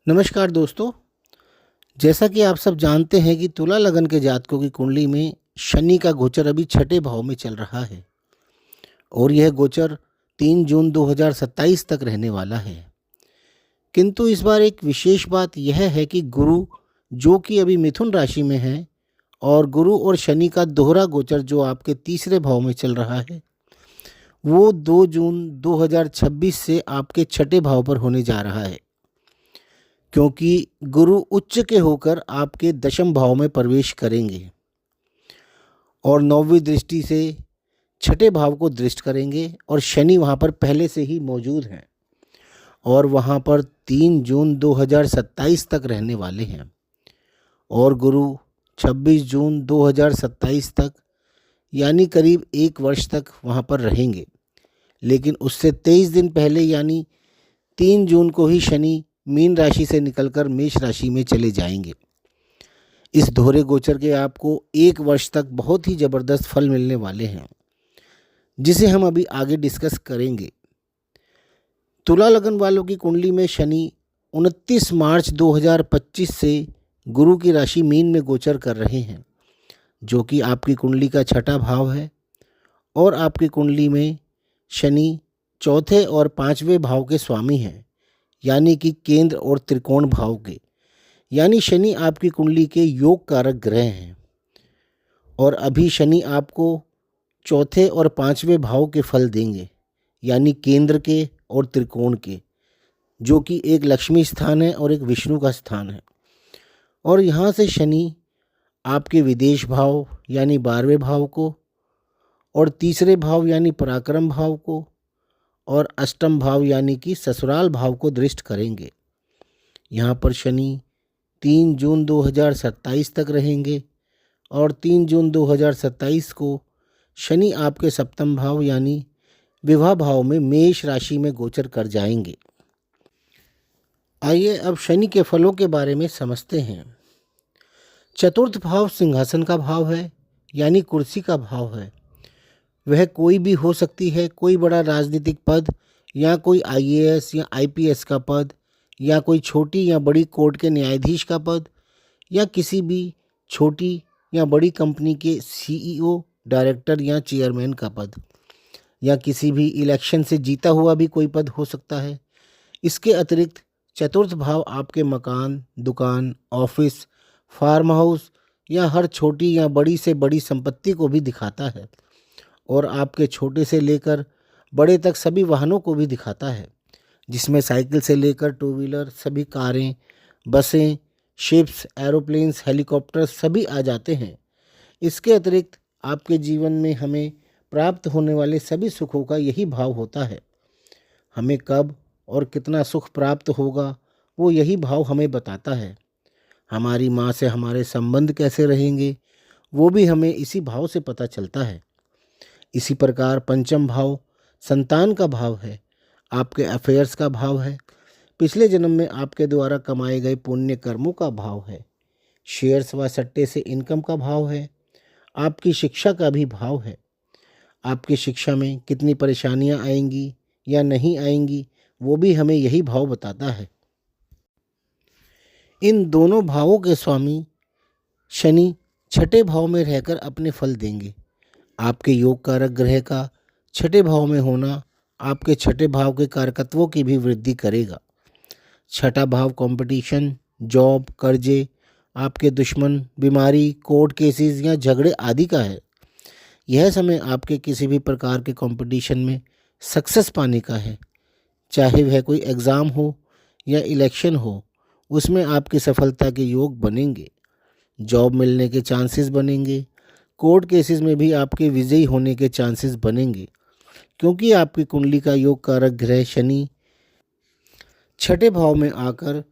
नमस्कार दोस्तों। जैसा कि आप सब जानते हैं कि तुला लगन के जातकों की कुंडली में शनि का गोचर अभी छठे भाव में चल रहा है और यह गोचर 3 जून 2027 तक रहने वाला है। किंतु इस बार एक विशेष बात यह है कि गुरु जो कि अभी मिथुन राशि में है और गुरु और शनि का दोहरा गोचर जो आपके तीसरे भाव में चल रहा है वो 2 जून 2026 से आपके छठे भाव पर होने जा रहा है, क्योंकि गुरु उच्च के होकर आपके दशम भाव में प्रवेश करेंगे और नौवीं दृष्टि से छठे भाव को दृष्ट करेंगे और शनि वहाँ पर पहले से ही मौजूद हैं और वहाँ पर 3 जून 2027 तक रहने वाले हैं और गुरु 26 जून 2027 तक यानी करीब 1 वर्ष तक वहाँ पर रहेंगे। लेकिन उससे 23 दिन पहले यानी 3 जून को ही शनि मीन राशि से निकलकर मेष राशि में चले जाएंगे। इस दोहरे गोचर के आपको 1 वर्ष तक बहुत ही ज़बरदस्त फल मिलने वाले हैं, जिसे हम अभी आगे डिस्कस करेंगे। तुला लगन वालों की कुंडली में शनि 29 मार्च 2025 से गुरु की राशि मीन में गोचर कर रहे हैं, जो कि आपकी कुंडली का छठा भाव है और आपकी कुंडली में शनि चौथे और पांचवें भाव के स्वामी हैं, यानी कि केंद्र और त्रिकोण भाव के। यानी शनि आपकी कुंडली के योग कारक ग्रह हैं और अभी शनि आपको चौथे और पांचवें भाव के फल देंगे, यानी केंद्र के और त्रिकोण के, जो कि एक लक्ष्मी स्थान है और एक विष्णु का स्थान है। और यहाँ से शनि आपके विदेश भाव यानी 12वें भाव को और तीसरे भाव यानी पराक्रम भाव को और अष्टम भाव यानी कि ससुराल भाव को दृष्ट करेंगे। यहाँ पर शनि 3 जून 2027 तक रहेंगे और 3 जून 2027 को शनि आपके सप्तम भाव यानी विवाह भाव में मेष राशि में गोचर कर जाएंगे। आइए अब शनि के फलों के बारे में समझते हैं। चतुर्थ भाव सिंहासन का भाव है, यानी कुर्सी का भाव है। वह कोई भी हो सकती है, कोई बड़ा राजनीतिक पद या कोई आईएएस या आईपीएस का पद या कोई छोटी या बड़ी कोर्ट के न्यायाधीश का पद या किसी भी छोटी या बड़ी कंपनी के सीईओ, डायरेक्टर या चेयरमैन का पद या किसी भी इलेक्शन से जीता हुआ भी कोई पद हो सकता है। इसके अतिरिक्त चतुर्थ भाव आपके मकान, दुकान, ऑफिस, फार्म हाउस या हर छोटी या बड़ी से बड़ी संपत्ति को भी दिखाता है और आपके छोटे से लेकर बड़े तक सभी वाहनों को भी दिखाता है, जिसमें साइकिल से लेकर टू व्हीलर, सभी कारें, बसें, शिप्स, एरोप्लेन्स, हेलीकॉप्टर सभी आ जाते हैं। इसके अतिरिक्त आपके जीवन में हमें प्राप्त होने वाले सभी सुखों का यही भाव होता है। हमें कब और कितना सुख प्राप्त होगा वो यही भाव हमें बताता है। हमारी माँ से हमारे संबंध कैसे रहेंगे वो भी हमें इसी भाव से पता चलता है। इसी प्रकार पंचम भाव संतान का भाव है, आपके अफेयर्स का भाव है, पिछले जन्म में आपके द्वारा कमाए गए पुण्य कर्मों का भाव है, शेयर्स व सट्टे से इनकम का भाव है, आपकी शिक्षा का भी भाव है। आपकी शिक्षा में कितनी परेशानियां आएंगी या नहीं आएंगी वो भी हमें यही भाव बताता है। इन दोनों भावों के स्वामी शनि छठे भाव में रहकर अपने फल देंगे। आपके योग कारक ग्रह का छठे भाव में होना आपके छठे भाव के कारकत्वों की भी वृद्धि करेगा। छठा भाव कंपटीशन, जॉब, कर्जे, आपके दुश्मन, बीमारी, कोर्ट केसेस या झगड़े आदि का है। यह समय आपके किसी भी प्रकार के कंपटीशन में सक्सेस पाने का है, चाहे वह कोई एग्ज़ाम हो या इलेक्शन हो, उसमें आपकी सफलता के योग बनेंगे। जॉब मिलने के चांसेस बनेंगे। कोर्ट केसेस में भी आपके विजयी होने के चांसेस बनेंगे, क्योंकि आपकी कुंडली का योग कारक ग्रह शनि छठे भाव में आकर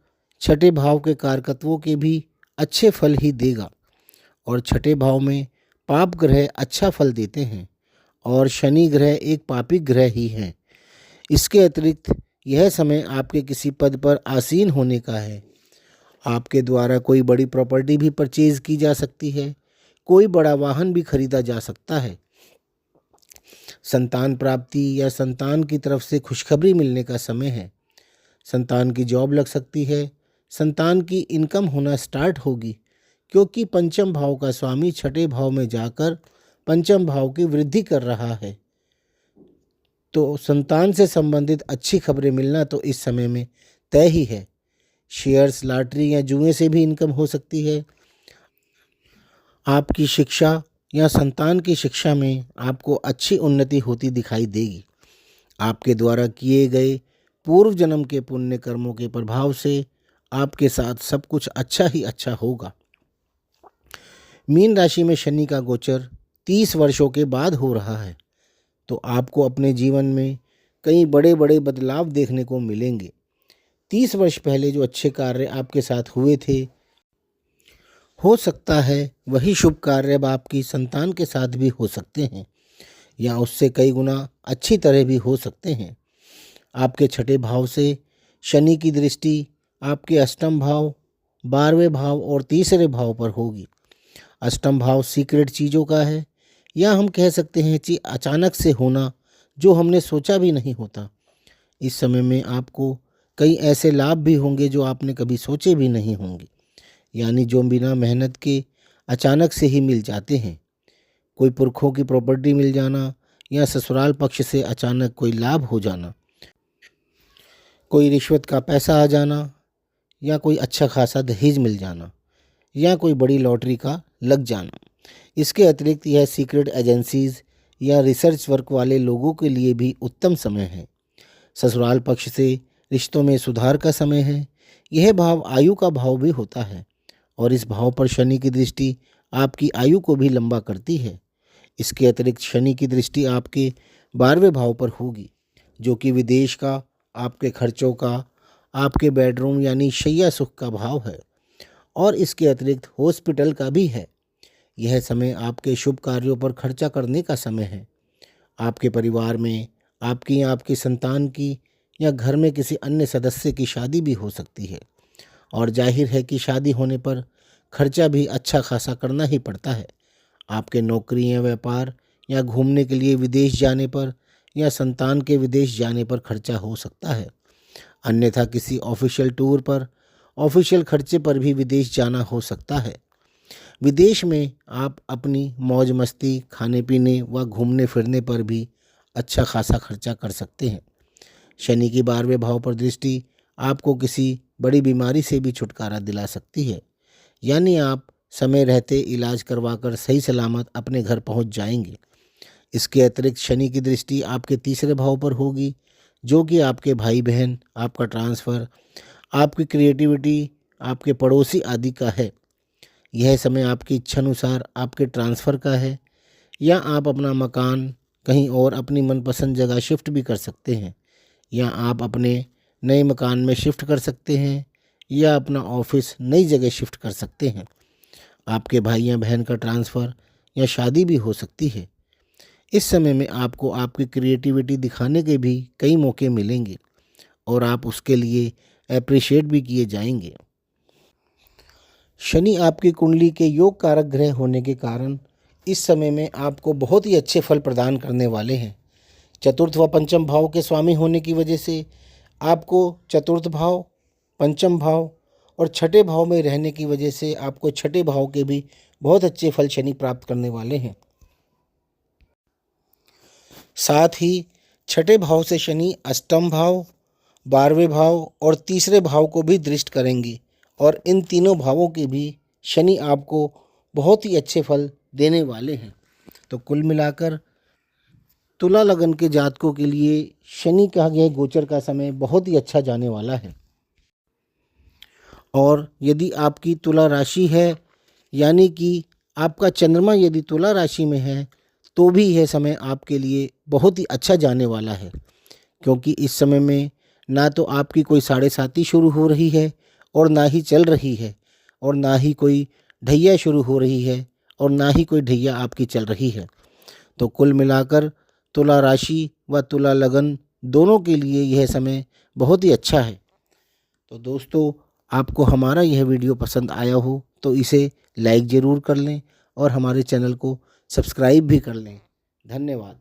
छठे भाव के कारकत्वों के भी अच्छे फल ही देगा और छठे भाव में पाप ग्रह अच्छा फल देते हैं और शनि ग्रह एक पापी ग्रह ही हैं। इसके अतिरिक्त यह समय आपके किसी पद पर आसीन होने का है। आपके द्वारा कोई बड़ी प्रॉपर्टी भी परचेज की जा सकती है, कोई बड़ा वाहन भी खरीदा जा सकता है। संतान प्राप्ति या संतान की तरफ से खुशखबरी मिलने का समय है। संतान की जॉब लग सकती है, संतान की इनकम होना स्टार्ट होगी, क्योंकि पंचम भाव का स्वामी छठे भाव में जाकर पंचम भाव की वृद्धि कर रहा है। तो संतान से संबंधित अच्छी खबरें मिलना तो इस समय में तय ही है। शेयर्स, लॉटरी या जुए से भी इनकम हो सकती है। आपकी शिक्षा या संतान की शिक्षा में आपको अच्छी उन्नति होती दिखाई देगी। आपके द्वारा किए गए पूर्व जन्म के पुण्य कर्मों के प्रभाव से आपके साथ सब कुछ अच्छा ही अच्छा होगा। मीन राशि में शनि का गोचर 30 वर्षों के बाद हो रहा है, तो आपको अपने जीवन में कई बड़े बड़े बदलाव देखने को मिलेंगे। 30 वर्ष पहले जो अच्छे कार्य आपके साथ हुए थे, हो सकता है वही शुभ कार्य अब आपकी संतान के साथ भी हो सकते हैं, या उससे कई गुना अच्छी तरह भी हो सकते हैं। आपके छठे भाव से शनि की दृष्टि आपके अष्टम भाव, 12वें भाव और तीसरे भाव पर होगी। अष्टम भाव सीक्रेट चीज़ों का है, या हम कह सकते हैं कि अचानक से होना जो हमने सोचा भी नहीं होता। इस समय में आपको कई ऐसे लाभ भी होंगे जो आपने कभी सोचे भी नहीं होंगे, यानी जो बिना मेहनत के अचानक से ही मिल जाते हैं। कोई पुरखों की प्रॉपर्टी मिल जाना, या ससुराल पक्ष से अचानक कोई लाभ हो जाना, कोई रिश्वत का पैसा आ जाना, या कोई अच्छा खासा दहेज मिल जाना, या कोई बड़ी लॉटरी का लग जाना। इसके अतिरिक्त यह सीक्रेट एजेंसीज या रिसर्च वर्क वाले लोगों के लिए भी उत्तम समय है। ससुराल पक्ष से रिश्तों में सुधार का समय है। यह भाव आयु का भाव भी होता है, और इस भाव पर शनि की दृष्टि आपकी आयु को भी लंबा करती है। इसके अतिरिक्त शनि की दृष्टि आपके 12वें भाव पर होगी, जो कि विदेश का, आपके खर्चों का, आपके बेडरूम यानी शैया सुख का भाव है, और इसके अतिरिक्त हॉस्पिटल का भी है। यह समय आपके शुभ कार्यों पर खर्चा करने का समय है। आपके परिवार में आपकी या आपकी संतान की या घर में किसी अन्य सदस्य की शादी भी हो सकती है, और जाहिर है कि शादी होने पर खर्चा भी अच्छा खासा करना ही पड़ता है। आपके नौकरी या व्यापार या घूमने के लिए विदेश जाने पर या संतान के विदेश जाने पर खर्चा हो सकता है। अन्यथा किसी ऑफिशियल टूर पर, ऑफिशियल खर्चे पर भी विदेश जाना हो सकता है। विदेश में आप अपनी मौज मस्ती, खाने पीने व घूमने फिरने पर भी अच्छा खासा खर्चा कर सकते हैं। शनि की 12वें भाव पर दृष्टि आपको किसी बड़ी बीमारी से भी छुटकारा दिला सकती है, यानी आप समय रहते इलाज करवाकर सही सलामत अपने घर पहुंच जाएंगे। इसके अतिरिक्त शनि की दृष्टि आपके तीसरे भाव पर होगी, जो कि आपके भाई बहन, आपका ट्रांसफ़र, आपकी क्रिएटिविटी, आपके पड़ोसी आदि का है। यह समय आपकी इच्छानुसार आपके ट्रांसफ़र का है, या आप अपना मकान कहीं और अपनी मनपसंद जगह शिफ्ट भी कर सकते हैं, या आप अपने नए मकान में शिफ्ट कर सकते हैं, या अपना ऑफिस नई जगह शिफ्ट कर सकते हैं। आपके भाई या बहन का ट्रांसफ़र या शादी भी हो सकती है। इस समय में आपको आपकी क्रिएटिविटी दिखाने के भी कई मौके मिलेंगे, और आप उसके लिए अप्रिशिएट भी किए जाएंगे। शनि आपकी कुंडली के योग कारक ग्रह होने के कारण इस समय में आपको बहुत ही अच्छे फल प्रदान करने वाले हैं। चतुर्थ व पंचम भाव के स्वामी होने की वजह से आपको चतुर्थ भाव, पंचम भाव और छठे भाव में रहने की वजह से आपको छठे भाव के भी बहुत अच्छे फल शनि प्राप्त करने वाले हैं। साथ ही छठे भाव से शनि अष्टम भाव, 12वें भाव और तीसरे भाव को भी दृष्ट करेंगे, और इन तीनों भावों के भी शनि आपको बहुत ही अच्छे फल देने वाले हैं। तो कुल मिलाकर तुला लगन के जातकों के लिए शनि का यह गोचर का समय बहुत ही अच्छा जाने वाला है। और यदि आपकी तुला राशि है, यानी कि आपका चंद्रमा यदि तुला राशि में है, तो भी यह समय आपके लिए बहुत ही अच्छा जाने वाला है, क्योंकि इस समय में ना तो आपकी कोई साढ़े साती शुरू हो रही है और ना ही चल रही है, और ना ही कोई ढैया शुरू हो रही है, और ना ही कोई ढैया आपकी चल रही है। तो कुल मिलाकर तुला राशि व तुला लगन दोनों के लिए यह समय बहुत ही अच्छा है। तो दोस्तों, आपको हमारा यह वीडियो पसंद आया हो तो इसे लाइक ज़रूर कर लें, और हमारे चैनल को सब्सक्राइब भी कर लें। धन्यवाद।